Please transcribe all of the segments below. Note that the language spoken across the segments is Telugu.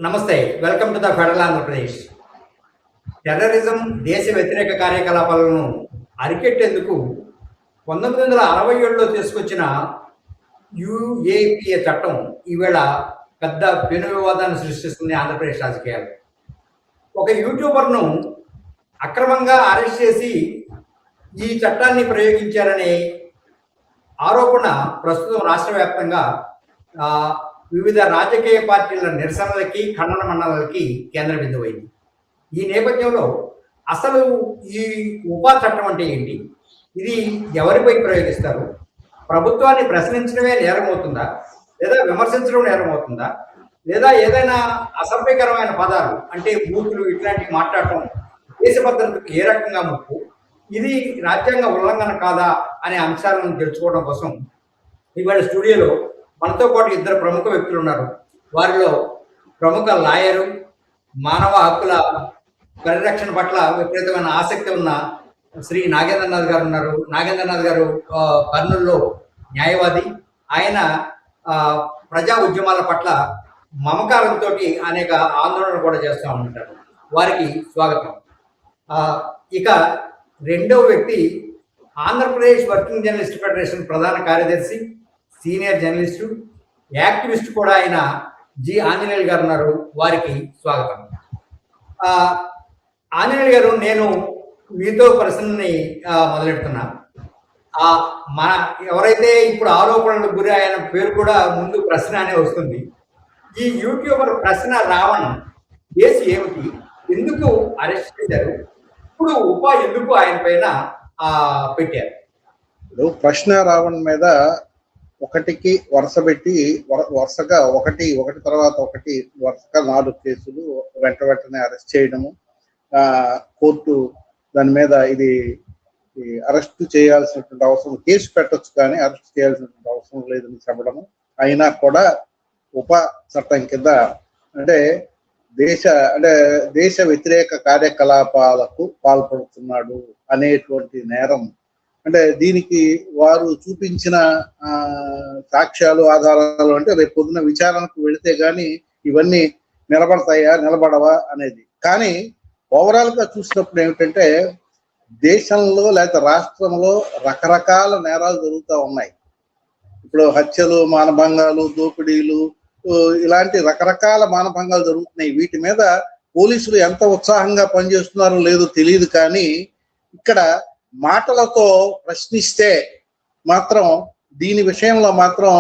నమస్తే. Welcome to the federal Andhra Pradesh. Terrorism, దేశ వ్యతిరేక కార్యకలాపాలను అరికెట్టేందుకు 1967లో తీసుకొచ్చిన యూఏపీఏ చట్టం ఈవేళ పెద్ద పెను వివాదాన్ని సృష్టిస్తుంది ఆంధ్రప్రదేశ్ రాజకీయాలు. ఒక యూట్యూబర్ను అక్రమంగా అరెస్ట్ చేసి ఈ చట్టాన్ని ప్రయోగించారనే ఆరోపణ ప్రస్తుతం రాష్ట్ర వ్యాప్తంగా వివిధ రాజకీయ పార్టీల నిరసనలకి, ఖండన మండలకి కేంద్ర బిందువైంది. ఈ నేపథ్యంలో అసలు ఈ ఉపా చట్టం అంటే ఏంటి? ఇది ఎవరిపై ప్రయోగిస్తారు? ప్రభుత్వాన్ని ప్రశ్నించడమే నేరమవుతుందా? లేదా విమర్శించడం నేరమవుతుందా? లేదా ఏదైనా అసభ్యకరమైన పదాలు అంటే బూతులు ఇట్లాంటివి మాట్లాడటం దేశ భద్రతకు ఏ రకంగా ముప్పు? ఇది రాజ్యాంగ ఉల్లంఘన కాదా అనే అంశాలను తెలుసుకోవడం కోసం ఇవాళ స్టూడియోలో మనతో పాటు ఇద్దరు ప్రముఖ వ్యక్తులు ఉన్నారు. వారిలో ప్రముఖ లాయరు, మానవ హక్కుల పరిరక్షణ పట్ల విపరీతమైన ఆసక్తి ఉన్న శ్రీ నాగేంద్రనాథ్ గారు ఉన్నారు. నాగేంద్రనాథ్ గారు కర్నూలులో న్యాయవాది. ఆయన ప్రజా ఉద్యమాల పట్ల మమకారంతో అనేక ఆందోళనలు కూడా చేస్తూ ఉంటారు. వారికి స్వాగతం. ఇక రెండవ వ్యక్తి ఆంధ్రప్రదేశ్ వర్కింగ్ జర్నలిస్ట్ ఫెడరేషన్ ప్రధాన కార్యదర్శి, సీనియర్ జర్నలిస్టు, యాక్టివిస్ట్ కూడా ఆయన జి ఆంజనేయులు గారు ఉన్నారు. వారికి స్వాగతం. ఆంజనేయులు గారు, నేను మీతో ప్రశ్నని మొదలెడుతున్నా. మన ఎవరైతే ఇప్పుడు ఆరోపణలకు గురి ఆయన పేరు కూడా ముందు ప్రశ్న అనే వస్తుంది. ఈ యూట్యూబర్ ప్రశ్న రావణ్ కేసు ఏమిటి? ఎందుకు అరెస్ట్ చేశారు? ఇప్పుడు ఎందుకు ఆయన పైన పెట్టారు? ఇప్పుడు ప్రశ్న రావణ్ మీద ఒకటికి వరుస పెట్టి వరుసగా ఒకటి తర్వాత ఒకటి వరుసగా 4 కేసులు వెంటనే అరెస్ట్ చేయడము, కోర్టు దాని మీద ఇది అరెస్ట్ చేయాల్సినటువంటి అవసరం, కేసు పెట్టొచ్చు కానీ అరెస్ట్ చేయాల్సినటువంటి అవసరం లేదని చెప్పడము, అయినా కూడా ఉప చట్టం కింద అంటే దేశ వ్యతిరేక కార్యకలాపాలకు పాల్పడుతున్నాడు అనేటువంటి నేరం. అంటే దీనికి వారు చూపించిన సాక్ష్యాలు, ఆధారాలు అంటే రేపు పొద్దున విచారణకు వెళితే గానీ ఇవన్నీ నిలబడవా అనేది. కానీ ఓవరాల్ గా చూసినప్పుడు ఏమిటంటే దేశంలో లేదా రాష్ట్రంలో రకరకాల నేరాలు జరుగుతూ ఉన్నాయి. ఇప్పుడు హత్యలు, మానభంగాలు, దోపిడీలు, ఇలాంటి రకరకాల మానభంగాలు జరుగుతున్నాయి. వీటి మీద పోలీసులు ఎంత ఉత్సాహంగా పనిచేస్తున్నారో లేదో తెలియదు. కానీ ఇక్కడ మాటలతో ప్రశ్నిస్తే మాత్రం దీని విషయంలో మాత్రం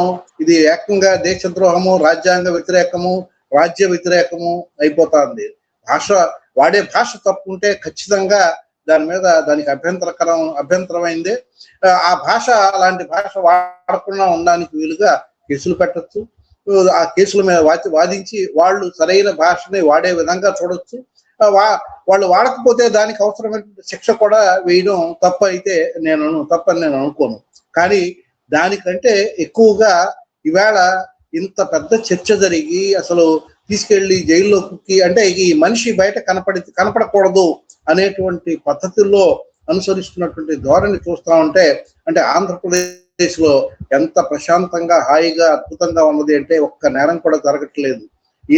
ఇది ఏకంగా దేశద్రోహము, రాజ్యాంగ వ్యతిరేకము, రాజ్య వ్యతిరేకము అయిపోతుంది. వాడే భాష తప్పుంటే ఖచ్చితంగా దానికి అభ్యంతరమైందే. ఆ భాష అలాంటి భాష వాడకుండా ఉండడానికి వీలుగా కేసులు పెట్టచ్చు. ఆ కేసుల మీద వాదించి వాళ్ళు సరైన భాషని వాడే విధంగా చూడొచ్చు. వాళ్ళు వాడకపోతే దానికి అవసరమైన శిక్ష కూడా వేయడం తప్పని నేను అనుకోను. కానీ దానికంటే ఎక్కువగా ఈవేళ ఇంత పెద్ద చర్చ జరిగి అసలు తీసుకెళ్లి జైల్లో కుక్కి అంటే ఈ మనిషి బయట కనపడకూడదు అనేటువంటి పద్ధతుల్లో అనుసరిస్తున్నటువంటి ధోరణి చూస్తా ఉంటే అంటే ఆంధ్రప్రదేశ్ లో ఎంత ప్రశాంతంగా, హాయిగా, అద్భుతంగా ఉన్నది అంటే ఒక్క నేరం కూడా జరగట్లేదు.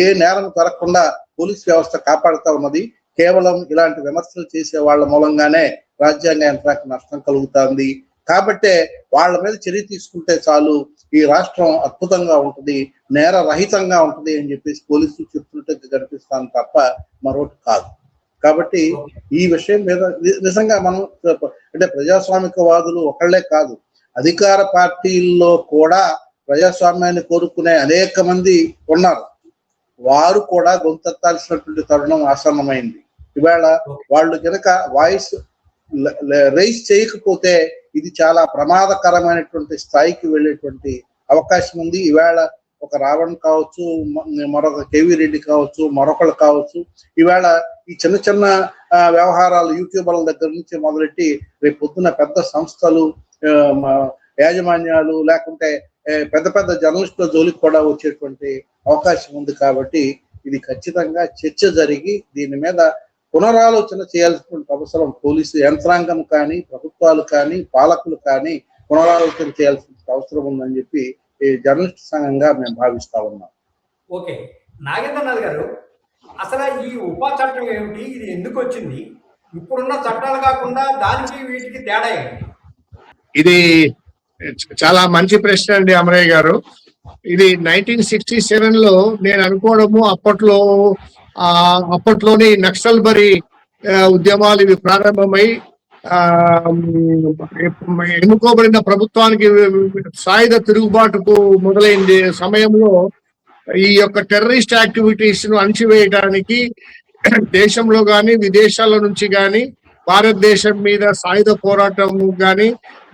ఏ నేరం జరగకుండా పోలీస్ వ్యవస్థ కాపాడుతూ ఉన్నది. కేవలం ఇలాంటి విమర్శలు చేసే వాళ్ళ మూలంగానే రాజ్యాంగ యంత్రానికి నష్టం కలుగుతుంది. కాబట్టే వాళ్ళ మీద చర్య తీసుకుంటే చాలు, ఈ రాష్ట్రం అద్భుతంగా ఉంటుంది, నేర రహితంగా ఉంటుంది అని చెప్పేసి పోలీసులు చెప్తున్నట్టు కనిపిస్తాను తప్ప మరొకటి కాదు. కాబట్టి ఈ విషయం మీద నిజంగా మనం అంటే ప్రజాస్వామికవాదులు ఒకళ్లే కాదు, అధికార పార్టీల్లో కూడా ప్రజాస్వామ్యాన్ని కోరుకునే అనేక మంది ఉన్నారు. వారు కూడా గొంతెత్తాల్సినటువంటి తరుణం ఆసన్నమైంది. ఇవాళ వాళ్ళు కనుక వాయిస్ రైజ్ చేయకపోతే ఇది చాలా ప్రమాదకరమైనటువంటి స్థాయికి వెళ్ళేటువంటి అవకాశం ఉంది. ఇవాళ ఒక రావణ్ కావచ్చు, మరొక కేవీ రెడ్డి కావచ్చు, మరొకళ్ళు కావచ్చు, ఇవాళ ఈ చిన్న వ్యవహారాలు యూట్యూబర్ల దగ్గర నుంచి మొదలెట్టి రేపు పొద్దున పెద్ద సంస్థలు, యాజమాన్యాలు, లేకుంటే పెద్ద జర్నలిస్టుల జోలికి కూడా వచ్చేటువంటి అవకాశం ఉంది. కాబట్టి ఇది ఖచ్చితంగా చర్చ జరిగి దీని మీద పునరాలోచన చేయాల్సినటువంటి అవసరం పోలీసు యంత్రాంగం కానీ, ప్రభుత్వాలు కానీ, పాలకులు కానీ పునరాలోచన చేయాల్సిన అవసరం ఉందని చెప్పి జర్నలిస్ట్ సంఘంగా మేము భావిస్తా ఉన్నాం. ఓకే, నాగేంద్రనాథ్ గారు, అసలు ఈ ఉపా చట్టం ఏమిటి? ఇది ఎందుకు వచ్చింది? ఇప్పుడున్న చట్టాలు కాకుండా దానికి వీటికి తేడా ఏంటి? ఇది చాలా మంచి ప్రశ్న అండి అమరయ్య గారు. ఇది 1967 లో నేను అనుకోవడము అప్పట్లోని నక్సల్బరీ ఉద్యమాలు ఇవి ప్రారంభమై ఎన్నుకోబడిన ప్రభుత్వానికి సాయుధ తిరుగుబాటుకు మొదలైన సమయంలో ఈ యొక్క టెర్రరిస్ట్ యాక్టివిటీస్ ను అణచివేయడానికి దేశంలో గాని విదేశాల నుంచి గాని భారతదేశం మీద సాయుధ పోరాటం గాని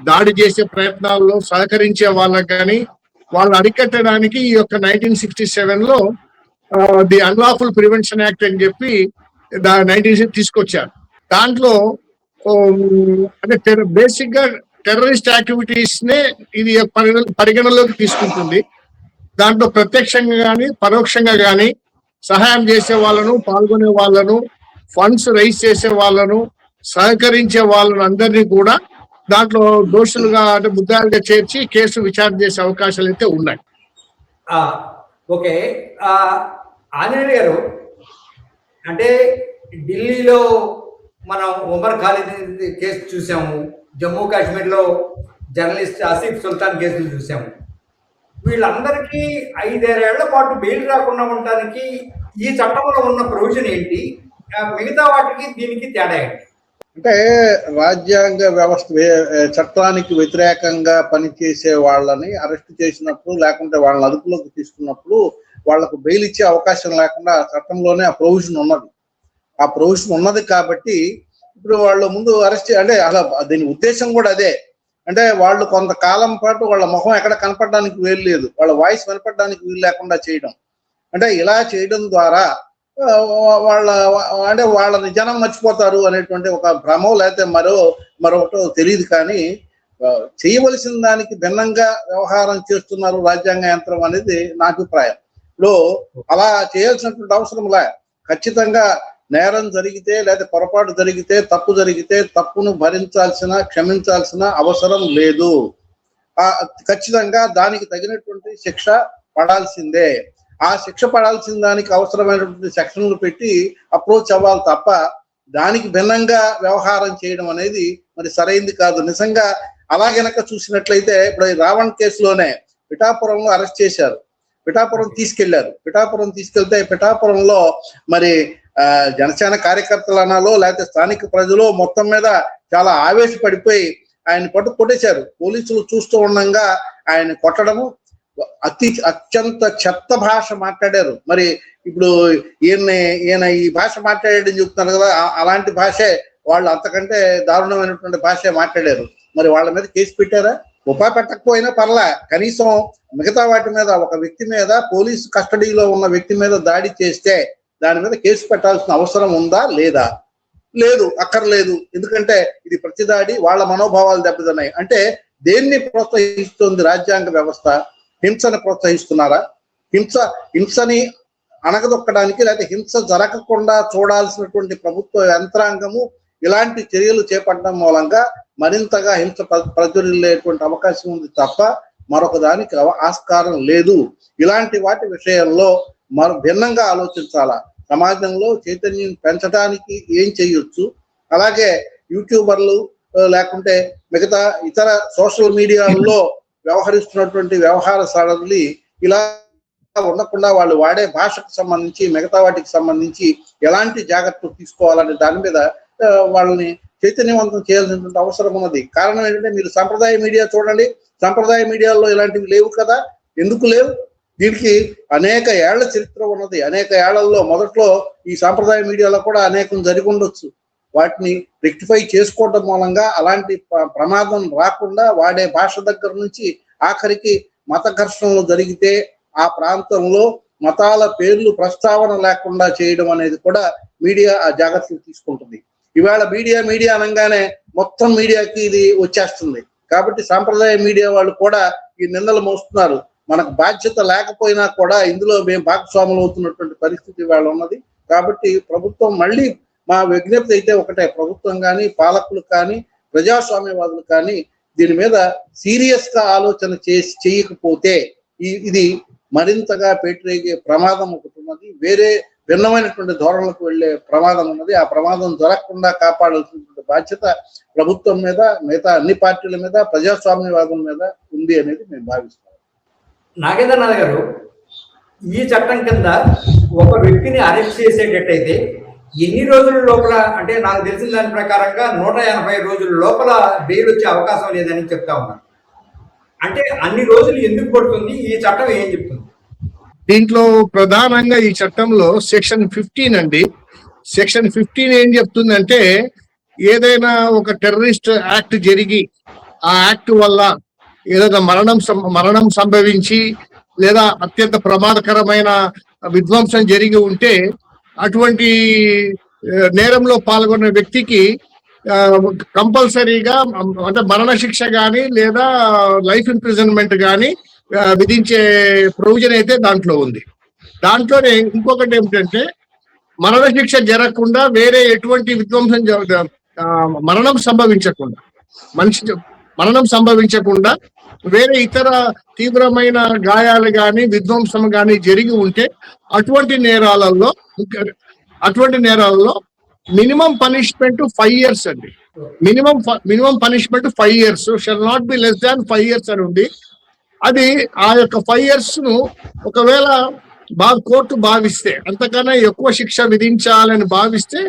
దాడి చేసే ప్రయత్నాల్లో సహకరించే వాళ్ళకి కానీ వాళ్ళు అరికట్టడానికి ఈ యొక్క 1967 లో ది అన్లాఫుల్ ప్రివెన్షన్ యాక్ట్ అని చెప్పి 1960 తీసుకొచ్చారు. దాంట్లో అంటే బేసిక్ గా టెర్రరిస్ట్ యాక్టివిటీస్ నే ఇది పరిగణలోకి తీసుకుంటుంది. దాంట్లో ప్రత్యక్షంగా కానీ పరోక్షంగా కానీ సహాయం చేసే వాళ్ళను, పాల్గొనే వాళ్ళను, ఫండ్స్ రైజ్ చేసే వాళ్ళను, సహకరించే వాళ్ళను అందరినీ కూడా దాంట్లో దోషులుగా అంటే ముద్దాయిలుగా చేర్చి కేసు విచారణ చేసే అవకాశాలు అయితే ఉన్నాయి. ఓకే, ఆంజనేయులు గారు, అంటే ఢిల్లీలో మనం ఉమర్ ఖాలిద్ కేసు చూసాము, జమ్మూ కాశ్మీర్లో జర్నలిస్ట్ ఆసిఫ్ సుల్తాన్ కేసులు చూసాము. వీళ్ళందరికీ 5-6 ఏళ్ల పాటు బెయిల్ రాకుండా ఉండడానికి ఈ చట్టంలో ఉన్న ప్రొవిజన్ ఏంటి? మిగతా వాటికి దీనికి తేడా ఏంటి? అంటే రాజ్యాంగ వ్యవస్థ చట్టానికి వ్యతిరేకంగా పనిచేసే వాళ్ళని అరెస్ట్ చేసినప్పుడు, లేకుంటే వాళ్ళని అదుపులోకి తీసుకున్నప్పుడు వాళ్లకు బెయిల్ ఇచ్చే అవకాశం లేకుండా చట్టంలోనే ఆ ప్రొవిజన్ ఉన్నది. ఆ ప్రొవిజన్ ఉన్నది కాబట్టి ఇప్పుడు వాళ్ళు ముందు అరెస్ట్ అంటే అలా దీని ఉద్దేశం కూడా అదే. అంటే వాళ్ళు కొంతకాలం పాటు వాళ్ళ ముఖం ఎక్కడ కనపడడానికి వీలు లేదు, వాళ్ళ వాయిస్ వినపడడానికి వీలు లేకుండా చేయడం. అంటే ఇలా చేయడం ద్వారా వాళ్ళని జనం మర్చిపోతారు అనేటువంటి ఒక భ్రమం, లేకపోతే మరొకటో తెలియదు. కానీ చేయవలసిన దానికి భిన్నంగా వ్యవహారం చేస్తున్నారు రాజ్యాంగ యంత్రం అనేది నా అభిప్రాయం. లో అలా చేయాల్సినటువంటి అవసరంలా. ఖచ్చితంగా నేరం జరిగితే లేదా పొరపాటు జరిగితే, తప్పు జరిగితే తప్పును భరించాల్సిన, క్షమించాల్సిన అవసరం లేదు. ఖచ్చితంగా దానికి తగినటువంటి శిక్ష పడాల్సిందే. ఆ శిక్ష పడాల్సిన దానికి అవసరమైనటువంటి సెక్షన్లు పెట్టి అప్రోచ్ అవ్వాలి తప్ప దానికి భిన్నంగా వ్యవహారం చేయడం అనేది మరి సరైంది కాదు. నిజంగా అలా గనక చూసినట్లయితే ఇప్పుడు ఈ రావణ్ కేసులోనే పిఠాపురంలో అరెస్ట్ చేశారు, పిఠాపురం తీసుకెళ్లారు. పిఠాపురం తీసుకెళ్తే పిఠాపురంలో మరి జనసేన కార్యకర్తలు అనాలో లేకపోతే స్థానిక ప్రజలు మొత్తం మీద చాలా ఆవేశపడిపోయి ఆయన కొట్టేశారు. పోలీసులు చూస్తూ ఉండగా ఆయన కొట్టడము, అత్యంత చెత్త భాష మాట్లాడారు. మరి ఇప్పుడు ఈయన ఈ భాష మాట్లాడాడని చెప్తున్నారు కదా, అలాంటి భాషే వాళ్ళు అంతకంటే దారుణమైనటువంటి భాషే మాట్లాడారు. మరి వాళ్ళ మీద కేసు పెట్టారా? పెట్టకపోయినా పర్లా, కనీసం మిగతా వాటి మీద ఒక వ్యక్తి మీద, పోలీసు కస్టడీలో ఉన్న వ్యక్తి మీద దాడి చేస్తే దాని మీద కేసు పెట్టాల్సిన అవసరం ఉందా లేదా? లేదు, అక్కర్లేదు. ఎందుకంటే ఇది ప్రతిదాడి, వాళ్ళ మనోభావాలు దెబ్బతిన్నాయి. అంటే దేన్ని ప్రోత్సహిస్తుంది రాజ్యాంగ వ్యవస్థ? హింసను ప్రోత్సహిస్తున్నారా? హింసని అణగదొక్కడానికి లేకపోతే హింస జరగకుండా చూడాల్సినటువంటి ప్రభుత్వ యంత్రాంగము ఇలాంటి చర్యలు చేపట్టడం మూలంగా మరింతగా హింస ప్రజ్వరిల్లేటువంటి అవకాశం ఉంది తప్ప మరొక దానికి ఆస్కారం లేదు. ఇలాంటి వాటి విషయంలో భిన్నంగా ఆలోచించాలా. సమాజంలో చైతన్యం పెంచడానికి ఏం చేయొచ్చు, అలాగే యూట్యూబర్లు లేకుంటే మిగతా ఇతర సోషల్ మీడియాలో వ్యవహరిస్తున్నటువంటి వ్యవహార సరళి ఇలా ఉండకుండా వాళ్ళు వాడే భాషకు సంబంధించి మిగతా వాటికి సంబంధించి ఎలాంటి జాగ్రత్తలు తీసుకోవాలనే దాని మీద వాళ్ళని చైతన్యవంతం చేయాల్సినటువంటి అవసరం ఉన్నది. కారణం ఏంటంటే మీరు సంప్రదాయ మీడియా చూడండి, సంప్రదాయ మీడియాలో ఇలాంటివి లేవు కదా. ఎందుకు లేవు? దీనికి అనేక ఏళ్ల చరిత్ర ఉన్నది. అనేక ఏళ్లలో మొదట్లో ఈ సాంప్రదాయ మీడియాలో కూడా అనేకం జరిగి ఉండొచ్చు. వాటిని రెక్టిఫై చేసుకోవడం మూలంగా అలాంటి ప్రమాదం రాకుండా వాడే భాష దగ్గర నుంచి ఆఖరికి మత ఘర్షణలు జరిగితే ఆ ప్రాంతంలో మతాల పేర్లు ప్రస్తావన లేకుండా చేయడం అనేది కూడా మీడియా ఆ జాగ్రత్తలు తీసుకుంటుంది. ఇవాళ మీడియా అనగానే మొత్తం మీడియాకి ఇది వచ్చేస్తుంది. కాబట్టి సాంప్రదాయ మీడియా వాళ్ళు కూడా ఈ నిందలు మోస్తున్నారు. మనకు బాధ్యత లేకపోయినా కూడా ఇందులో మేము భాగస్వాములు అవుతున్నటువంటి పరిస్థితి ఇవాళ ఉన్నది. కాబట్టి ప్రభుత్వం మళ్ళీ మా విజ్ఞప్తి అయితే ఒకటే, ప్రభుత్వం కానీ పాలకులు కానీ ప్రజాస్వామ్యవాదులు కానీ దీని మీద సీరియస్ గా ఆలోచన చేయకపోతే ఇది మరింతగా పేటరేగే ప్రమాదం ఒకటి ఉన్నది. వేరే భిన్నమైనటువంటి ధోరణులకు వెళ్లే ప్రమాదం ఉన్నది. ఆ ప్రమాదం జరగకుండా కాపాడాల్సినటువంటి బాధ్యత ప్రభుత్వం మీద, మిగతా అన్ని పార్టీల మీద, ప్రజాస్వామ్యవాదం మీద ఉంది అనేది మేము భావిస్తాం. నాగేంద్రనాథ్ గారు, ఈ చట్టం కింద ఒక వ్యక్తిని అరెస్ట్ చేసేటట్టయితే ఎన్ని రోజుల లోపల, అంటే నాకు తెలిసిన దాని ప్రకారంగా 180 రోజుల లోపల బెయిల్ వచ్చే అవకాశం లేదని చెప్తా ఉన్నారు. అంటే అన్ని రోజులు ఎందుకు పడుతుంది? ఈ చట్టం ఏం చెప్తుంది? దీంట్లో ప్రధానంగా ఈ చట్టంలో సెక్షన్ 15 అండి. సెక్షన్ 15 ఏం చెప్తుందంటే, ఏదైనా ఒక టెర్రరిస్ట్ యాక్ట్ జరిగి ఆ యాక్ట్ వల్ల ఏదైనా మరణం సంభవించి లేదా అత్యంత ప్రమాదకరమైన విధ్వంసం జరిగి ఉంటే అటువంటి నేరంలో పాల్గొన్న వ్యక్తికి కంపల్సరీగా అంటే మరణశిక్ష కానీ లేదా లైఫ్ ఇంప్రిజన్మెంట్ కానీ విధించే ప్రొవిజన్ అయితే దాంట్లో ఉంది. దాంట్లోనే ఇంకొకటి ఏమిటంటే, మరణశిక్ష జరగకుండా వేరే ఎటువంటి విధ్వంసం మరణం సంభవించకుండా వేరే ఇతర తీవ్రమైన గాయాలు కానీ విధ్వంసం కానీ జరిగి ఉంటే అటువంటి నేరాలలో మినిమం పనిష్మెంట్ 5 years అండి. Minimum punishment 5 years, shall not be less than 5 years అని ఉంది. అది ఆ యొక్క 5 years ను ఒకవేళ కోర్టు భావిస్తే, అంతకన్నా ఎక్కువ శిక్ష విధించాలని భావిస్తే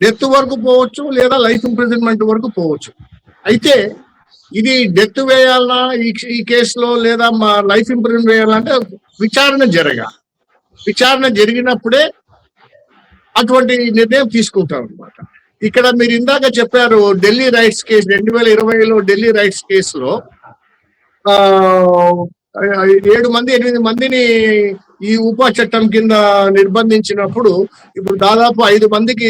డెత్ వరకు పోవచ్చు లేదా లైఫ్ ఇంప్రిజన్మెంట్ వరకు పోవచ్చు. అయితే ఇది డెత్ వేయాలన్నా ఈ కేసులో లేదా మా లైఫ్ ఇంప్రిజన్ వేయాలంటే విచారణ జరిగినప్పుడే అటువంటి నిర్ణయం తీసుకుంటాం అన్నమాట. ఇక్కడ మీరు ఇందాక చెప్పారు ఢిల్లీ రైట్స్ కేసు, 2020లో ఢిల్లీ రైట్స్ కేసులో 8 మందిని ఈ ఉప చట్టం కింద నిర్బంధించినప్పుడు ఇప్పుడు దాదాపు 5 మందికి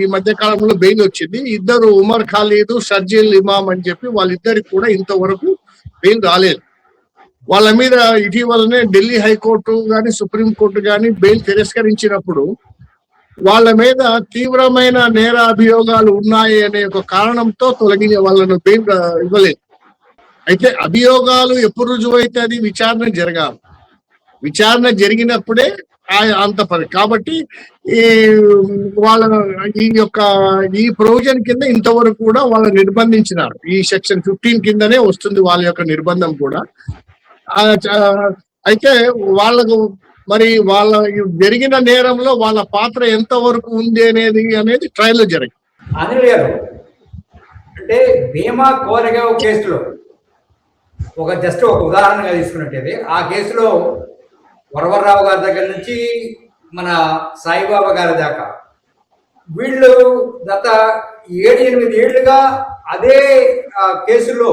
ఈ మధ్య కాలంలో బెయిల్ వచ్చింది. 2 ఉమర్ ఖాలీద్, షర్జీల్ ఇమామ్ అని చెప్పి వాళ్ళిద్దరికి కూడా ఇంతవరకు బెయిల్ రాలేదు. వాళ్ళ మీద ఇటీవలనే ఢిల్లీ హైకోర్టు కానీ సుప్రీంకోర్టు కానీ బెయిల్ తిరస్కరించినప్పుడు వాళ్ళ మీద తీవ్రమైన నేరాభియోగాలు ఉన్నాయి అనే ఒక కారణంతో వాళ్ళను బెయిల్ ఇవ్వలేదు. అయితే అభియోగాలు ఎప్పుడు రుజువైతే అది విచారణ జరిగినప్పుడే అంత పని. కాబట్టి ఈ ప్రొవిజన్ కింద ఇంతవరకు కూడా వాళ్ళని నిర్బంధించినారు. ఈ సెక్షన్ 15 కిందనే వస్తుంది వాళ్ళ యొక్క నిర్బంధం కూడా. అయితే వాళ్ళకు మరి వాళ్ళ జరిగిన నేరంలో వాళ్ళ పాత్ర ఎంత వరకు ఉంది అనేది ట్రయల్ లో జరిగింది. అనిల్ గారు, అంటే భీమా కోరెగావ్ కేసులో ఒక ఉదాహరణగా తీసుకున్నట్టయితే, ఆ కేసులో వరవరరావు గారి దగ్గర నుంచి మన సాయిబాబా గారి దాకా వీళ్ళు గత 7-8 ఏళ్లుగా అదే కేసులో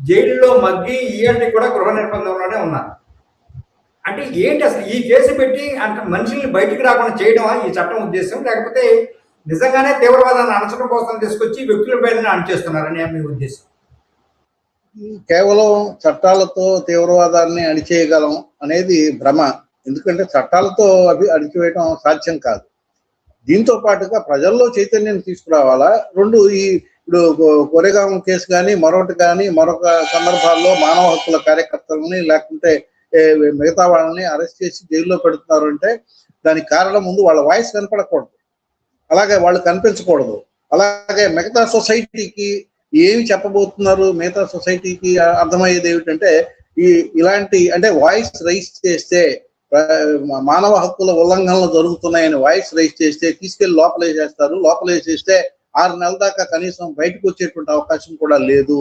జైలులో మగ్గి ఈఎంటి కూడా గృహ నిర్బంధంలోనే ఉన్నారు. అంటే ఏంటి అసలు ఈ కేసు పెట్టి అంటే మనుషుల్ని బయటికి రాకుండా చేయడమా ఈ చట్టం ఉద్దేశం, లేకపోతే నిజంగానే తీవ్రవాదాన్ని అణచడం కోసం తీసుకొచ్చి వ్యక్తులపై అణచేస్తున్నారని మీ ఉద్దేశం? కేవలం చట్టాలతో తీవ్రవాదాన్ని అణిచేయగలం అనేది భ్రమ. ఎందుకంటే చట్టాలతో అణిచివేయడం సాధ్యం కాదు. దీంతో పాటుగా ప్రజల్లో చైతన్యం తీసుకురావాలా. ఇప్పుడు కొరెగాం కేసు కానీ మరొకటి కానీ మరొక సందర్భాల్లో మానవ హక్కుల కార్యకర్తలని లేకుంటే మిగతా వాళ్ళని అరెస్ట్ చేసి జైల్లో పెడుతున్నారు అంటే దానికి కారణం ముందు వాళ్ళ వాయిస్ కనపడకూడదు, అలాగే వాళ్ళు కనిపించకూడదు. అలాగే మిగతా సొసైటీకి ఏమి చెప్పబోతున్నారు, మిగతా సొసైటీకి అర్థమయ్యేది ఏమిటంటే ఇలాంటి అంటే వాయిస్ రైజ్ చేస్తే మానవ హక్కుల ఉల్లంఘనలు జరుగుతున్నాయని వాయిస్ రైజ్ చేస్తే తీసుకెళ్లి లోపలేసేస్తారు. లోపలేసేస్తే 6 నెలల దాకా కనీసం బయటకు వచ్చేటువంటి అవకాశం కూడా లేదు.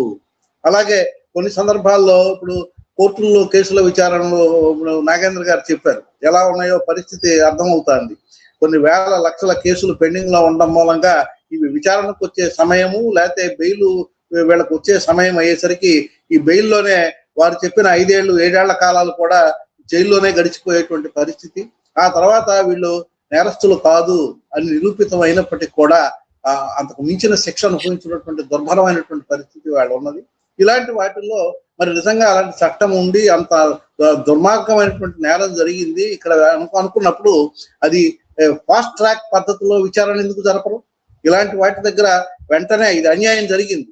అలాగే కొన్ని సందర్భాల్లో ఇప్పుడు కోర్టుల్లో కేసుల విచారణలో నాగేంద్ర గారు చెప్పారు ఎలా ఉన్నాయో పరిస్థితి అర్థమవుతుంది. కొన్ని వేల లక్షల కేసులు పెండింగ్ లో ఉండడం మూలంగా ఇవి విచారణకు వచ్చే సమయము లేకపోతే బెయిల్ వీళ్ళకి వచ్చే సమయం అయ్యేసరికి ఈ బెయిల్లోనే వారు చెప్పిన 5 ఏళ్ళు 7 ఏళ్ల కాలాలు కూడా జైల్లోనే గడిచిపోయేటువంటి పరిస్థితి. ఆ తర్వాత వీళ్ళు నేరస్తులు కాదు అని నిరూపితం అయినప్పటికీ కూడా అంతకు మించిన శిక్ష అనుభవించినటువంటి దుర్భరమైనటువంటి పరిస్థితి వాళ్ళు ఉన్నది. ఇలాంటి వాటిల్లో మరి నిజంగా అలాంటి చట్టం ఉండి అంత దుర్మార్గమైనటువంటి నేరం జరిగింది ఇక్కడ అనుకున్నప్పుడు అది ఫాస్ట్ ట్రాక్ పద్ధతిలో విచారణ ఎందుకు జరపరు? ఇలాంటి వాటి దగ్గర వెంటనే ఇది అన్యాయం జరిగింది,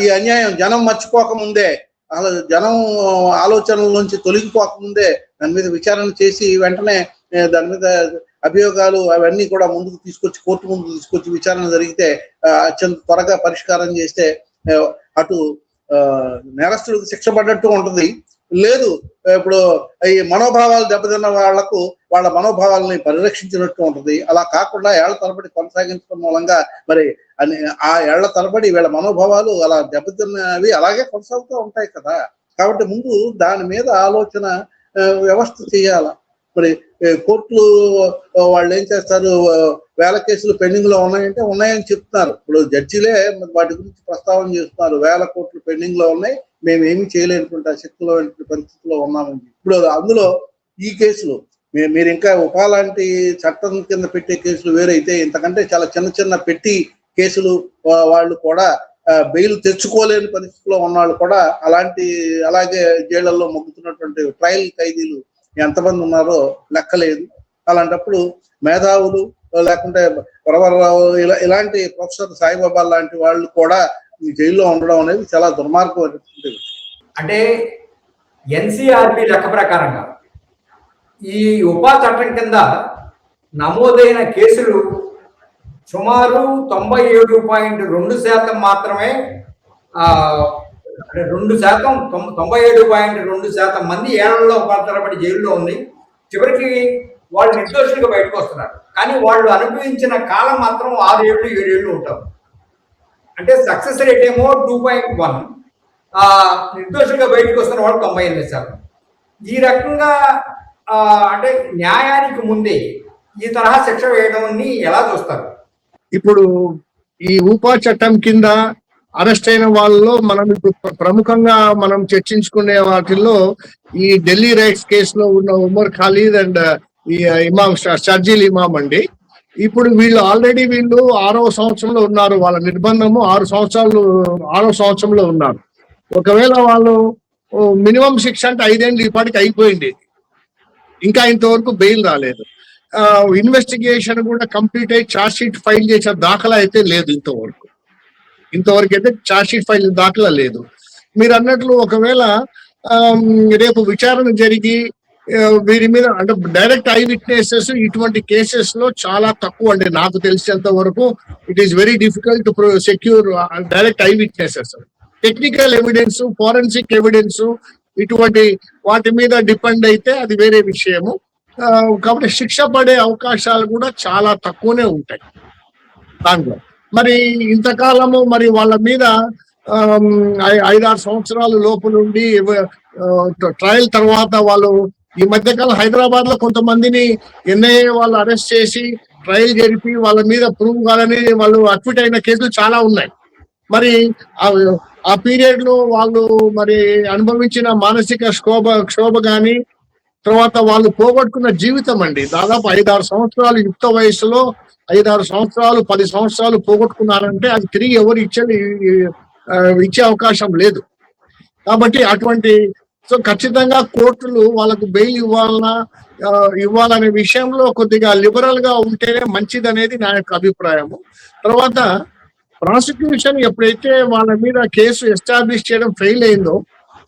ఈ అన్యాయం జనం మర్చిపోకముందే అసలు జనం ఆలోచనల నుంచి తొలగిపోకముందే దాని మీద విచారణ చేసి వెంటనే దాని మీద అభియోగాలు అవన్నీ కూడా ముందుకు తీసుకొచ్చి కోర్టు ముందుకు తీసుకొచ్చి విచారణ జరిగితే అత్యంత త్వరగా పరిష్కారం చేస్తే అటు నేరస్తుడికి శిక్ష పడ్డట్టు ఉంటుంది. లేదు ఇప్పుడు ఈ మనోభావాలు దెబ్బతిన్న వాళ్లకు వాళ్ళ మనోభావాలని పరిరక్షించినట్టు ఉంటుంది. అలా కాకుండా ఏళ్ల తరబడి కొనసాగించడం మూలంగా మరి ఆ ఏళ్ల తరబడి వీళ్ళ మనోభావాలు అలా దెబ్బతిన్నవి అలాగే కొనసాగుతూ ఉంటాయి కదా. కాబట్టి ముందు దాని మీద ఆలోచన వ్యవస్థ చేయాల. మరి కోర్టులు వాళ్ళు ఏం చేస్తారు, వేల కేసులు పెండింగ్ లో ఉన్నాయంటే ఉన్నాయని చెప్తున్నారు. ఇప్పుడు జడ్జిలే వాటి గురించి ప్రస్తావన చేస్తున్నారు. 1000 కోట్లు పెండింగ్ లో ఉన్నాయి, మేము ఏమి చేయలేనటువంటి శక్తిలో పరిస్థితిలో ఉన్నామని. ఇప్పుడు అందులో ఈ కేసులు మీరు ఇంకా ఉపాలాంటి చట్టం కింద పెట్టే కేసులు వేరైతే, ఇంతకంటే చాలా చిన్న చిన్న పెట్టి కేసులు వాళ్ళు కూడా బెయిల్ తెచ్చుకోలేని పరిస్థితిలో ఉన్నవాళ్ళు కూడా అలాగే జైళ్లలో మొగ్గుతున్నటువంటి ట్రయల్ ఖైదీలు ఎంతమంది ఉన్నారో లెక్కలేదు. అలాంటప్పుడు మేధావులు లేకుంటే వరవరరావు ఇలాంటి ప్రొఫెసర్ సాయిబాబా లాంటి వాళ్ళు కూడా ఈ జైల్లో ఉండడం అనేది చాలా దుర్మార్గం అనిపిస్తుంది. అంటే ఎన్సీఆర్బి లెక్క ప్రకారంగా ఈ ఉపా చట్టం కింద నమోదైన కేసులు సుమారు 97.2% మాత్రమే. 97.2% మంది ఏళ్లలో తరబడి జైల్లో ఉంది. చివరికి వాళ్ళు నిర్దోషులుగా బయటకు వస్తున్నారు. కానీ వాళ్ళు అనుభవించిన కాలం మాత్రం 6 ఏళ్ళు 7 ఏళ్ళు ఉంటారు. అంటే సక్సెస్ రేట్ ఏమో 2.1, నిర్దోషులుగా బయటకు వస్తున్న వాళ్ళు 98%. ఈ రకంగా అంటే న్యాయానికి ముందే ఈ తరహా శిక్ష వేయడాన్ని ఎలా చూస్తారు? ఇప్పుడు ఈ ఉపా చట్టం కింద అరెస్ట్ అయిన వాళ్ళలో మనం ఇప్పుడు ప్రముఖంగా మనం చర్చించుకునే వాటిల్లో ఈ ఢిల్లీ రైట్స్ కేసులో ఉన్న ఉమర్ ఖాలిద్ అండ్ ఈ ఇమాం షర్జీల్ ఇమాం అండి. ఇప్పుడు వీళ్ళు ఆల్రెడీ 6వ సంవత్సరంలో ఉన్నారు. వాళ్ళ నిర్బంధము 6 సంవత్సరంలో ఉన్నారు. ఒకవేళ వాళ్ళు మినిమం శిక్ష అంటే 5 ఏళ్ళు ఇప్పటికి అయిపోయింది, ఇంకా ఇంతవరకు బెయిల్ రాలేదు. ఇన్వెస్టిగేషన్ కూడా కంప్లీట్ అయ్యి ఛార్జ్ షీట్ ఫైల్ చేసే దాఖలా అయితే లేదు. ఇంతవరకు అయితే ఛార్జ్ షీట్ ఫైల్ దాఖలా లేదు. మీరు అన్నట్లు ఒకవేళ రేపు విచారణ జరిగి వీరి మీద అంటే డైరెక్ట్ ఐ విట్నెసెస్ ఇటువంటి కేసెస్ లో చాలా తక్కువ అండి. నాకు తెలిసినంత వరకు it is very difficult to secure direct I witnesses. Technical evidence, forensic evidence ఇటువంటి వాటి మీద డిపెండ్ అయితే అది వేరే విషయము. కాబట్టి శిక్ష పడే అవకాశాలు కూడా చాలా తక్కువనే ఉంటాయి దాంట్లో. మరి ఇంతకాలము మరి వాళ్ళ మీద 5-6 సంవత్సరాల లోపు నుండి ట్రయల్ తర్వాత వాళ్ళు ఈ మధ్యకాలం హైదరాబాద్ లో కొంతమందిని ఎన్ఐఏ వాళ్ళు అరెస్ట్ చేసి ట్రయల్ జరిపి వాళ్ళ మీద ప్రూవ్ కాదని వాళ్ళు అక్విట్ అయిన కేసులు చాలా ఉన్నాయి. మరి ఆ పీరియడ్ లో వాళ్ళు మరి అనుభవించిన మానసిక క్షోభ కానీ, తర్వాత వాళ్ళు పోగొట్టుకున్న జీవితం అండి. దాదాపు 5-6 సంవత్సరాలు యుక్త వయసులో 5-6 సంవత్సరాలు 10 సంవత్సరాలు పోగొట్టుకున్నారంటే అది తిరిగి ఎవరు ఇచ్చే అవకాశం లేదు. కాబట్టి అటువంటి ఖచ్చితంగా కోర్టులు వాళ్ళకు బెయిల్ ఇవ్వాలనే విషయంలో కొద్దిగా లిబరల్ గా ఉంటేనే మంచిది అనేది నా యొక్క అభిప్రాయము. తర్వాత ప్రాసిక్యూషన్ ఎప్పుడైతే వాళ్ళ మీద కేసు ఎస్టాబ్లిష్ చేయడం ఫెయిల్ అయిందో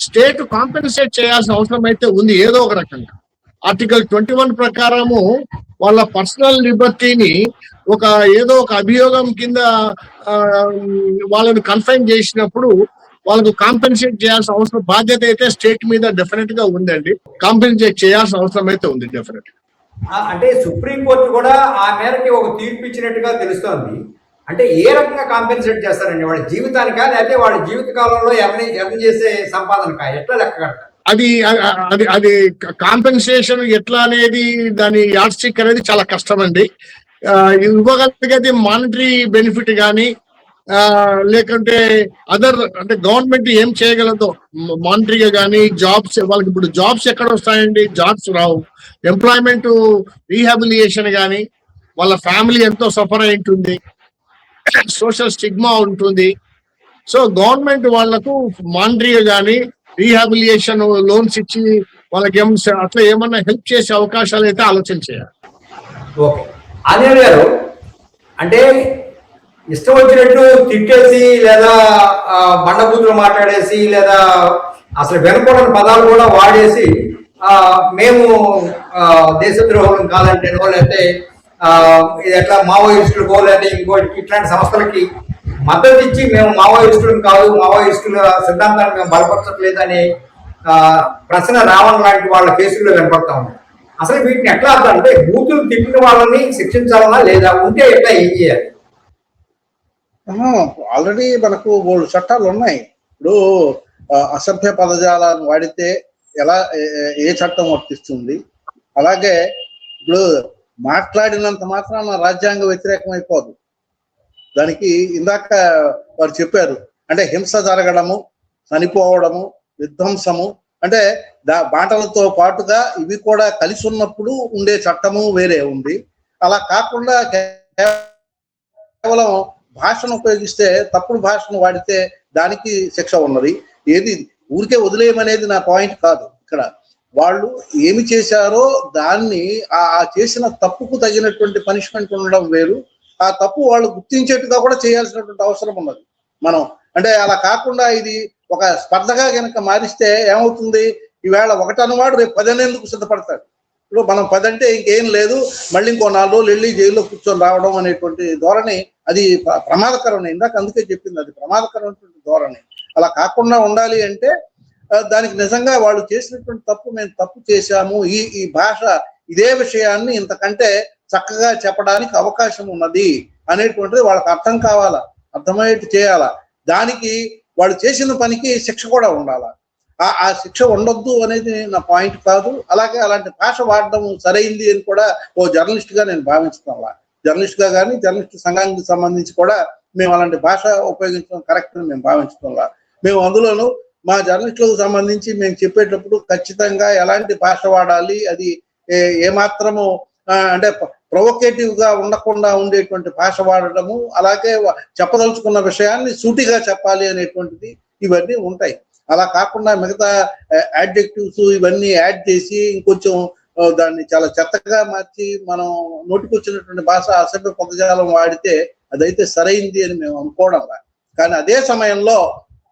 స్టేట్ కాంపెన్సేట్ చేయాల్సిన అవసరం అయితే ఉంది ఏదో ఒక రకంగా. ఆర్టికల్ 21 ప్రకారము వాళ్ళ పర్సనల్ లిబర్టీని ఏదో ఒక అభియోగం కింద వాళ్ళని కన్ఫైన్ చేసినప్పుడు వాళ్ళకు కాంపెన్సేట్ చేయాల్సిన అవసరం బాధ్యత అయితే స్టేట్ మీద డెఫినెట్ గా ఉందండి. కాంపెన్సేట్ చేయాల్సిన అవసరం అయితే ఉంది డెఫినెట్. అంటే సుప్రీంకోర్టు కూడా ఆ మేరకి ఒక తీర్పు ఇచ్చినట్టుగా తెలుస్తోంది. అంటే ఏ రకంగా కాంపెన్సేట్ చేస్తారండి? వాళ్ళ జీవితానికా లేకపోతే వాళ్ళ జీవిత కాలంలో ఎర్న్ చేసే సంపాదనకా? ఎట్లా లెక్క కడతారు? అది కాంపెన్సేషన్ ఎట్లా అనేది దాని యాడ్ స్టిక్ అనేది చాలా కష్టం అండి. ఇవ్వగలిగేది మానిటరీ బెనిఫిట్ కానీ లేకుంటే అంటే గవర్నమెంట్ ఏం చేయగలదో మానిటరీగా కానీ జాబ్స్ వాళ్ళకి ఇప్పుడు జాబ్స్ ఎక్కడ వస్తాయండి? జాబ్స్ రావు. ఎంప్లాయ్మెంట్ రీహాబిలిటేషన్ కానీ వాళ్ళ ఫ్యామిలీ ఎంతో సఫర్ అయి ఉంటుంది, సోషల్ స్టిగ్మా ఉంటుంది. సో గవర్నమెంట్ వాళ్లకు మానిటరీగా కానీ రీహాబిలిటేషన్ లోన్స్ ఇచ్చి వాళ్ళకి అట్లా ఏమన్నా హెల్ప్ చేసే అవకాశాలు అయితే ఆలోచన చేయాలి. ఓకే ఆంజనేయులు గారు, అంటే ఇష్టం వచ్చినట్టు తిట్టేసి లేదా బండబూతులు మాట్లాడేసి లేదా అసలు వినకూడని పదాలు కూడా వాడేసి మేము దేశద్రోహం కాదంటేనో, లేకపోతే ఇది ఎట్లా మావోయిస్టులకో లేకపోతే ఇంకోటి ఇట్లాంటి సంస్థలకి మద్దతు ఇచ్చి మేము మావోయిస్టులను కాదు, మావోయిస్టుల సిద్ధాంతాన్ని మేము బలపరచట్లేదు అనే ప్రశ్న రావణ్ లాంటి వాళ్ళ కేసుల్లో వినపడతా ఉంది. అసలు వీటిని ఎట్లా అర్థం అంటే బూతులు తిట్టిన వాళ్ళని శిక్షించాలన్నా లేదా, ఉంటే ఎట్లా ఏం చేయాలి? ఆల్రెడీ మనకు 3 చట్టాలు ఉన్నాయి. ఇప్పుడు అసభ్య పదజాలను వాడితే ఎలా ఏ చట్టం వర్తిస్తుంది, అలాగే ఇప్పుడు మాట్లాడినంత మాత్రాన రాజ్యాంగ వ్యతిరేకం అయిపోదు. దానికి ఇందాక వారు చెప్పారు, అంటే హింస జరగడము, చనిపోవడము, విధ్వంసము, అంటే బాటలతో పాటుగా ఇవి కూడా కలిసి ఉన్నప్పుడు ఉండే చట్టము వేరే ఉంది. అలా కాకుండా కేవలం భాషను ఉపయోగిస్తే, తప్పుడు భాషను వాడితే దానికి శిక్ష ఉన్నది. ఏది ఊరికే వదిలేయమనేది నా పాయింట్ కాదు. ఇక్కడ వాళ్ళు ఏమి చేశారో దాన్ని ఆ చేసిన తప్పుకు తగినటువంటి పనిష్మెంట్ ఉండడం వేరు. ఆ తప్పు వాళ్ళు గుర్తించేట్టుగా కూడా చేయాల్సినటువంటి అవసరం ఉన్నది. మనం అంటే అలా కాకుండా ఇది ఒక స్పర్ధగా కనుక మారిస్తే ఏమవుతుంది, ఈవేళ 1 అన్నవాడు రేపు 10 అనేందుకు సిద్ధపడతాడు. ఇప్పుడు మనం 10 అంటే ఇంకేం లేదు, మళ్ళీ ఇంకో 4 రోజులు వెళ్ళి జైల్లో కూర్చొని రావడం అనేటువంటి ధోరణి అది ప్రమాదకరం. ఇందాక అందుకే చెప్పింది, అది ప్రమాదకరమైనటువంటి ధోరణి. అలా కాకుండా ఉండాలి అంటే దానికి నిజంగా వాళ్ళు చేసినటువంటి తప్పు, మేము తప్పు చేశాము, ఈ భాష ఇదే విషయాన్ని ఇంతకంటే చక్కగా చెప్పడానికి అవకాశం ఉన్నది అనేటువంటిది వాళ్ళకి అర్థం కావాలా, అర్థమయ్యేట్టు చేయాలా. దానికి వాళ్ళు చేసిన పనికి శిక్ష కూడా ఉండాలా. ఆ శిక్ష ఉండొద్దు అనేది నా పాయింట్ కాదు. అలాగే అలాంటి భాష వాడడం సరైంది అని కూడా ఓ జర్నలిస్ట్ గా నేను భావించుకోవాలా. జర్నలిస్ట్ గా కానీ జర్నలిస్ట్ సంఘానికి సంబంధించి కూడా మేము అలాంటి భాష ఉపయోగించడం కరెక్ట్ అని మేము భావించుకోవాలా. మేము అందులోనూ మా జర్నలిస్టులకు సంబంధించి మేము చెప్పేటప్పుడు ఖచ్చితంగా ఎలాంటి భాష వాడాలి, అది ఏమాత్రము అంటే ప్రొవోకేటివ్ గా ఉండకుండా ఉండేటువంటి భాష వాడటము, అలాగే చెప్పదలుచుకున్న విషయాన్ని సూటిగా చెప్పాలి అనేటువంటిది ఇవన్నీ ఉంటాయి. అలా కాకుండా మిగతా యాడ్జెక్టివ్స్ ఇవన్నీ యాడ్ చేసి ఇంకొంచెం దాన్ని చాలా చెత్తగా మార్చి మనం నోటికొచ్చినటువంటి భాష అసభ్య పదజాలం వాడితే అదైతే సరైంది అని మేము అనుకోవడం. కానీ అదే సమయంలో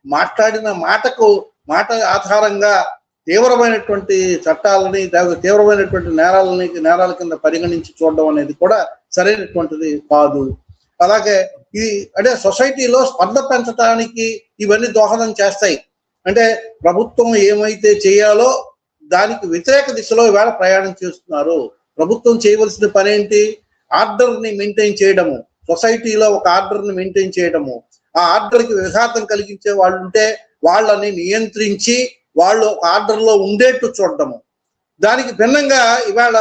మాట్లాడిన మాట ఆధారంగా తీవ్రమైనటువంటి చట్టాలని, తీవ్రమైనటువంటి నేరాల కింద పరిగణించి చూడడం అనేది కూడా సరైనటువంటిది కాదు. అలాగే ఇది అంటే సొసైటీలో స్పర్ధ పెంచడానికి ఇవన్నీ దోహదం చేస్తాయి. అంటే ప్రభుత్వం ఏమైతే చేయాలో దానికి వ్యతిరేక దిశలో ఇవాళ ప్రయాణం చేస్తున్నారు. ప్రభుత్వం చేయవలసిన పని ఏంటి, ఆర్డర్ని మెయింటైన్ చేయడము, సొసైటీలో ఒక ఆర్డర్ని మెయింటైన్ చేయడము. ఆ ఆర్డర్కి విఘాతం కలిగించే వాళ్ళు ఉంటే వాళ్ళని నియంత్రించి వాళ్ళు ఒక ఆర్డర్లో ఉండేట్టు చూడటము. దానికి భిన్నంగా ఇవాళ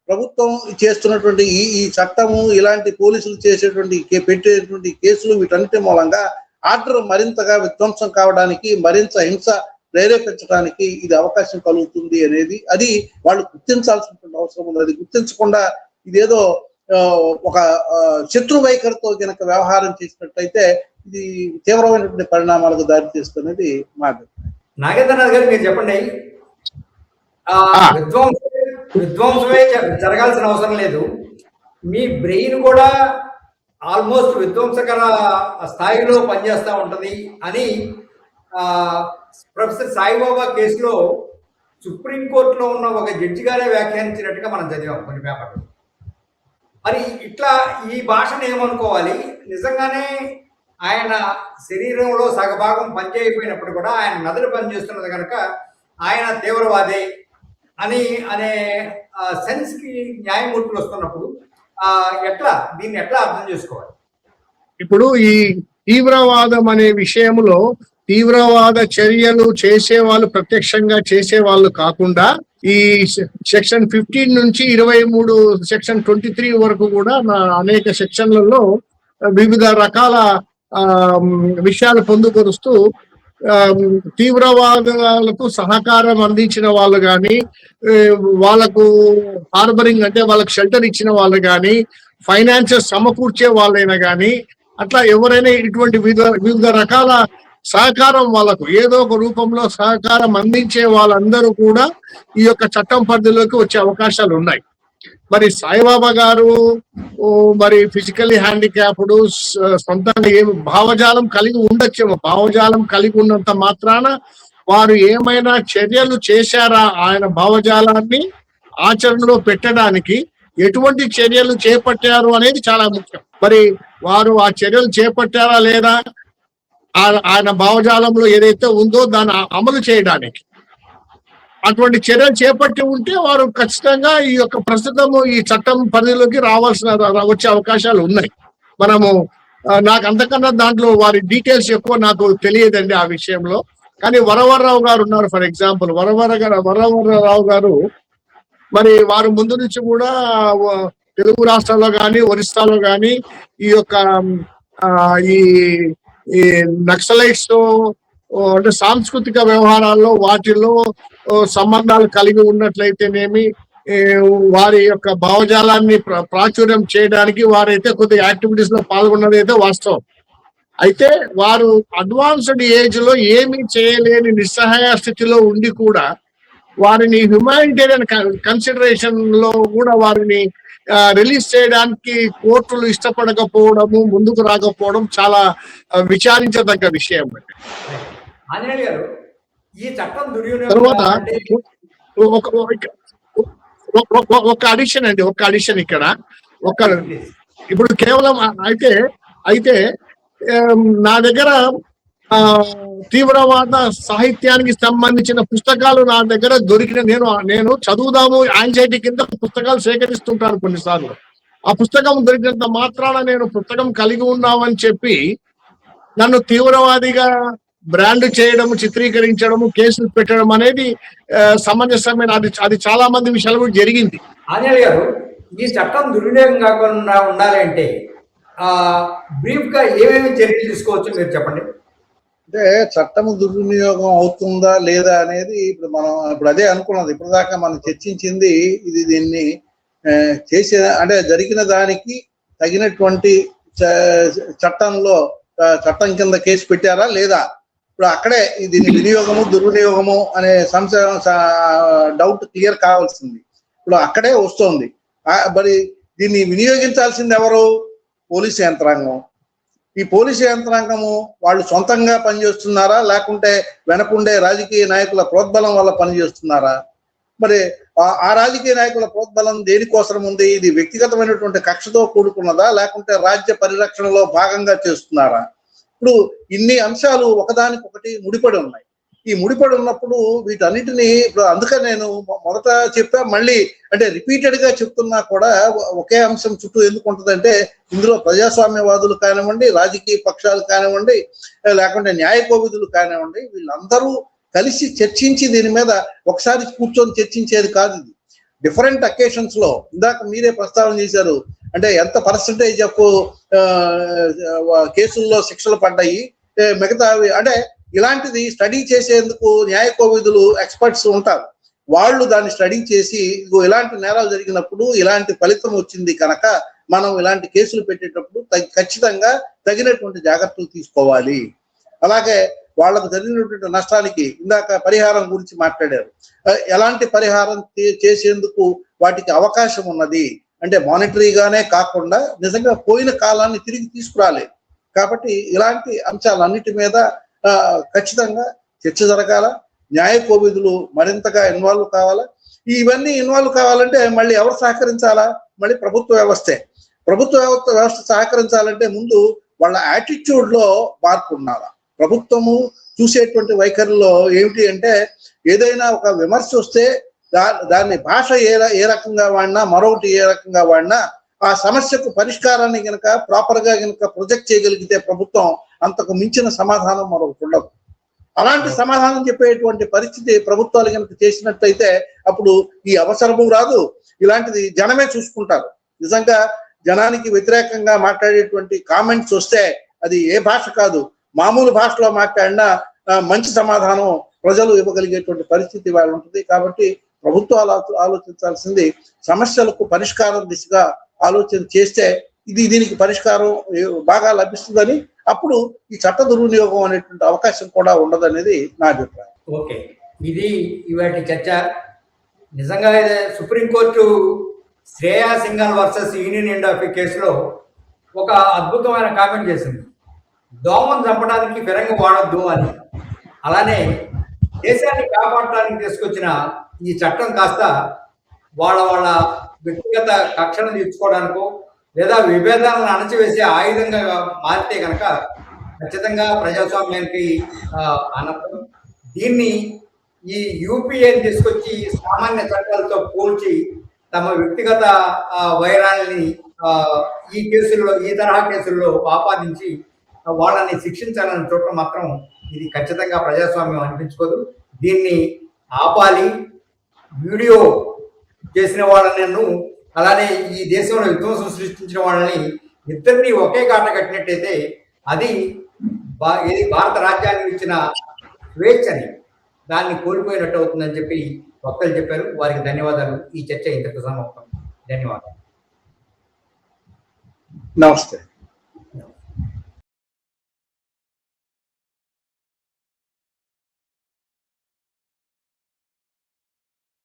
ప్రభుత్వం చేస్తున్నటువంటి ఈ చట్టము, ఇలాంటి పోలీసులు చేసేటువంటి పెట్టేటువంటి కేసులు, వీటన్నిటి మూలంగా ఆర్డర్ మరింతగా విధ్వంసం కావడానికి, మరింత హింస ప్రేరేపించడానికి ఇది అవకాశం కలుగుతుంది అనేది అది వాళ్ళు గుర్తించాల్సినటువంటి అవసరం ఉంది. అది గుర్తించకుండా ఇదేదో ఒక శత్రు వైఖరితో కనుక వ్యవహారం చేసినట్టయితే ఇది తీవ్రమైనటువంటి పరిణామాలకు దారితీస్తున్నది మా అభిప్రాయం. నాగేంద్రనాథ్ గారు మీరు చెప్పండి. విధ్వంసమే జరగాల్సిన అవసరం లేదు, మీ బ్రెయిన్ కూడా ఆల్మోస్ట్ విధ్వంసకర స్థాయిలో పనిచేస్తూ ఉంటది అని ప్రొఫెసర్ సాయిబాబా కేసులో సుప్రీంకోర్టులో ఉన్న ఒక జడ్జి గారే వ్యాఖ్యానించినట్టుగా మనం చదివాం కొన్ని పేపర్లు. మరి ఇట్లా ఈ భాషను ఏమనుకోవాలి? నిజంగానే ఆయన శరీరంలో సగభాగం పనిచేయకపోయినప్పుడు కూడా ఆయన మెదడు పనిచేస్తున్నది కనుక ఆయన తీవ్రవాదే అనే సెన్స్కి న్యాయమూర్తులు వస్తున్నప్పుడు దీన్ని ఎట్లా అర్థం చేసుకోవాలి? ఇప్పుడు ఈ తీవ్రవాదం అనే విషయంలో తీవ్రవాద చర్యలు చేసే వాళ్ళు ప్రత్యక్షంగా చేసే వాళ్ళు కాకుండా ఈ సెక్షన్ 15 నుంచి 23 సెక్షన్ 23 వరకు కూడా అనేక సెక్షన్లలో వివిధ రకాల విషయాలు పొందుపరుస్తూ తీవ్రవాదాలకు సహకారం అందించిన వాళ్ళు కానీ, వాళ్ళకు హార్బరింగ్ అంటే వాళ్ళకు షెల్టర్ ఇచ్చిన వాళ్ళు కానీ, ఫైనాన్షియల్ సమకూర్చే వాళ్ళైనా కానీ, అట్లా ఎవరైనా ఇటువంటి వివిధ రకాల సహకారం వాళ్ళకు ఏదో ఒక రూపంలో సహకారం అందించే వాళ్ళందరూ కూడా ఈ యొక్క చట్టం పరిధిలోకి వచ్చే అవకాశాలు ఉన్నాయి. మరి సాయిబాబా గారు మరి ఫిజికల్లీ హ్యాండిక్యాప్డ్, సొంతంగా ఏమి భావజాలం కలిగి ఉండొచ్చేమో, భావజాలం కలిగి ఉన్నంత మాత్రాన వారు ఏమైనా చర్యలు చేశారా ఆయన భావజాలాన్ని ఆచరణలో పెట్టడానికి ఎటువంటి చర్యలు చేపట్టారు అనేది చాలా ముఖ్యం. మరి వారు ఆ చర్యలు చేపట్టారా లేదా, ఆయన భావజాలంలో ఏదైతే ఉందో దాన్ని అమలు చేయడానికి అటువంటి చర్యలు చేపట్టి ఉంటే వారు ఖచ్చితంగా ఈ యొక్క ప్రస్తుతము ఈ చట్టం పరిధిలోకి వచ్చే అవకాశాలు ఉన్నాయి. మనము నాకు అంతకన్నా దాంట్లో వారి డీటెయిల్స్ ఎక్కువ నాకు తెలియదండి ఆ విషయంలో. కానీ వరవరరావు గారు ఉన్నారు, ఫర్ ఎగ్జాంపుల్ వరవరరావు గారు మరి వారు ముందు నుంచి కూడా తెలుగు రాష్ట్రాల్లో కానీ ఒరిస్సాలో కానీ ఈ యొక్క ఈ నక్సలైట్స్ తో అంటే సాంస్కృతిక వ్యవహారాల్లో వాటిల్లో సంబంధాలు కలిగి ఉన్నట్లయితేనేమి వారి యొక్క భావజాలాన్ని ప్రాచుర్యం చేయడానికి వారైతే కొద్దిగా యాక్టివిటీస్ లో పాల్గొన్నది అయితే వాస్తవం. అయితే వారు అడ్వాన్స్డ్ ఏజ్ లో ఏమీ చేయలేని నిస్సహాయ స్థితిలో ఉండి కూడా వారిని హ్యుమానిటేరియన్ కన్సిడరేషన్ లో కూడా వారిని రిలీజ్ చేయడానికి కోర్టులు ఇష్టపడకపోవడము, ముందుకు రాకపోవడం చాలా విచారించదగ్గ విషయం. ఆంజనేయులు గారు, ఈ చట్టం తర్వాత ఒక అడిషన్ ఇక్కడ ఇప్పుడు కేవలం అయితే నా దగ్గర తీవ్రవాద సాహిత్యానికి సంబంధించిన పుస్తకాలు నా దగ్గర దొరికిన నేను చదువుదాము యాంగ్జైటీ కింద పుస్తకాలు సేకరిస్తుంటాను కొన్నిసార్లు. ఆ పుస్తకం దొరికినంత మాత్రాన నేను పుస్తకం కలిగి ఉన్నామని చెప్పి నన్ను తీవ్రవాదిగా బ్రాండ్ చేయడం, చిత్రీకరించడము, కేసులు పెట్టడం అనేది సమంజసమైన అది చాలా మంది విషయాలు కూడా జరిగింది. ఆంజనేయులు గారు, ఈ చట్టం దుర్వినియోగం కాకుండా ఉండాలి అంటే బ్రీఫ్ గా ఏమేమి చర్యలు తీసుకోవచ్చు మీరు చెప్పండి. అంటే చట్టము దుర్వినియోగం అవుతుందా లేదా అనేది ఇప్పుడు అదే అనుకున్నది. ఇప్పుడు దాకా మనం చర్చించింది దీన్ని చేసే అంటే జరిగిన దానికి తగినటువంటి చట్టం కింద కేసు పెట్టారా లేదా, ఇప్పుడు అక్కడే దీని వినియోగము దుర్వినియోగము అనే డౌట్ క్లియర్ కావాల్సింది. ఇప్పుడు అక్కడే వస్తుంది. మరి దీన్ని వినియోగించాల్సింది ఎవరు? పోలీసు యంత్రాంగం. ఈ పోలీసు యంత్రాంగము వాళ్ళు సొంతంగా పనిచేస్తున్నారా, లేకుంటే వెనకుండే రాజకీయ నాయకుల ప్రోద్బలం వల్ల పనిచేస్తున్నారా? మరి ఆ రాజకీయ నాయకుల ప్రోద్బలం దేనికోసం ఉంది? ఇది వ్యక్తిగతమైనటువంటి కక్షతో కూడుకున్నదా, లేకుంటే రాజ్య పరిరక్షణలో భాగంగా చేస్తున్నారా? ఇప్పుడు ఇన్ని అంశాలు ఒకదానికొకటి ముడిపడి ఉన్నాయి. ఈ ముడిపడి ఉన్నప్పుడు వీటన్నిటిని ఇప్పుడు అందుకని నేను మొదట చెప్పా, మళ్ళీ అంటే రిపీటెడ్ గా చెప్తున్నా కూడా ఒకే అంశం చుట్టూ ఎందుకు ఉంటుందంటే ఇందులో ప్రజాస్వామ్యవాదులు కానివ్వండి, రాజకీయ పక్షాలు కానివ్వండి, లేకుంటే న్యాయ కోవిదులు కానివ్వండి, వీళ్ళందరూ కలిసి చర్చించి దీని మీద ఒకసారి కూర్చొని చర్చించేది కాదు. ఇది డిఫరెంట్ అకేషన్స్ లో ఇందాక మీరే ప్రస్తావన చేశారు. అంటే ఎంత పర్సంటేజ్ ఆఫ్ కేసుల్లో శిక్షలు పడ్డాయి, మిగతావి అంటే ఇలాంటిది స్టడీ చేసేందుకు న్యాయ కోవిదులు ఎక్స్పర్ట్స్ ఉంటారు. వాళ్ళు దాన్ని స్టడీ చేసి ఇలాంటి నేరాలు జరిగినప్పుడు ఇలాంటి ఫలితం వచ్చింది కనుక మనం ఇలాంటి కేసులు పెట్టేటప్పుడు ఖచ్చితంగా తగినటువంటి జాగ్రత్తలు తీసుకోవాలి. అలాగే వాళ్ళకు జరిగినటువంటి నష్టానికి ఇందాక పరిహారం గురించి మాట్లాడారు. ఎలాంటి పరిహారం చేసేందుకు వాటికి అవకాశం ఉన్నది అంటే మానిటరీగానే కాకుండా నిజంగా పోయిన కాలాన్ని తిరిగి తీసుకురాలేదు. కాబట్టి ఇలాంటి అంశాలన్నిటి మీద ఖచ్చితంగా చర్చ జరగాల. న్యాయ కోవిదులు మరింతగా ఇన్వాల్వ్ కావాలా. ఇవన్నీ ఇన్వాల్వ్ కావాలంటే మళ్ళీ ఎవరు సహకరించాలా? మళ్ళీ ప్రభుత్వ వ్యవస్థే. ప్రభుత్వ వ్యవస్థ సహకరించాలంటే ముందు వాళ్ళ యాటిట్యూడ్ లో మార్పు ఉండాలా. ప్రభుత్వము చూసేటువంటి వైఖరిలో ఏమిటి అంటే ఏదైనా ఒక విమర్శ వస్తే దాన్ని భాష ఏ రకంగా వాడినా, మరొకటి ఏ రకంగా వాడినా ఆ సమస్యకు పరిష్కారాన్ని గనక ప్రాపర్ గా గనక ప్రొజెక్ట్ చేయగలిగితే ప్రభుత్వం అంతకు మించిన సమాధానం మరొకటి ఉండదు. అలాంటి సమాధానం చెప్పేటువంటి పరిస్థితి ప్రభుత్వాలు కనుక చేసినట్లయితే అప్పుడు ఈ అవసరము రాదు. ఇలాంటిది జనమే చూసుకుంటారు. నిజంగా జనానికి వ్యతిరేకంగా మాట్లాడేటువంటి కామెంట్స్ వస్తే అది ఏ భాష కాదు, మామూలు భాషలో మాట్లాడినా మంచి సమాధానం ప్రజలు ఇవ్వగలిగేటువంటి పరిస్థితి వాళ్ళు ఉంటుంది. కాబట్టి ప్రభుత్వాలు ఆలోచించాల్సింది సమస్యలకు పరిష్కారం దిశగా ఆలోచన చేస్తే దీనికి పరిష్కారం బాగా లభిస్తుందని, అప్పుడు ఈ చట్ట దుర్వినియోగం అనేటువంటి అవకాశం కూడా ఉండదనేది నా అభిప్రాయం. ఓకే, ఇది ఇవాటి చర్చ. నిజంగా supreme court Shreya Singhal versus union India of కేసులో ఒక అద్భుతమైన కామెంట్ చేసింది. దోమను చంపడానికి ఫిరంగి వాడొద్దు అని. అలానే దేశాన్ని కాపాడటానికి తీసుకొచ్చిన ఈ చట్టం కాస్త వాళ్ళ వ్యక్తిగత కక్షను తీర్చుకోవడానికో లేదా విభేదాలను అణచివేసే ఆయుధంగా మారితే కనుక ఖచ్చితంగా ప్రజాస్వామ్యానికి అనర్థం. దీన్ని ఈ యూపీఏని తీసుకొచ్చి సామాన్య చట్టాలతో పోల్చి తమ వ్యక్తిగత వైరాల్ని ఈ కేసుల్లో, ఈ తరహా కేసుల్లో ఆపాదించి వాళ్ళని శిక్షించాలని చూడటం మాత్రం ఇది ఖచ్చితంగా ప్రజాస్వామ్యం అనిపించుకోదు. దీన్ని ఆపాలి. వీడియో చేసిన వాళ్ళను, అలానే ఈ దేశంలో విధ్వంసం సృష్టించిన వాళ్ళని ఇద్దరిని ఒకే కాట కట్టినట్టయితే అది భారత రాజ్యాంగం ఇచ్చిన స్వేచ్ఛని దాన్ని కోల్పోయినట్టు అవుతుందని చెప్పి వక్తలు చెప్పారు. వారికి ధన్యవాదాలు. ఈ చర్చ ఇంతకు సమాప్తం. ధన్యవాదాలు. నమస్తే.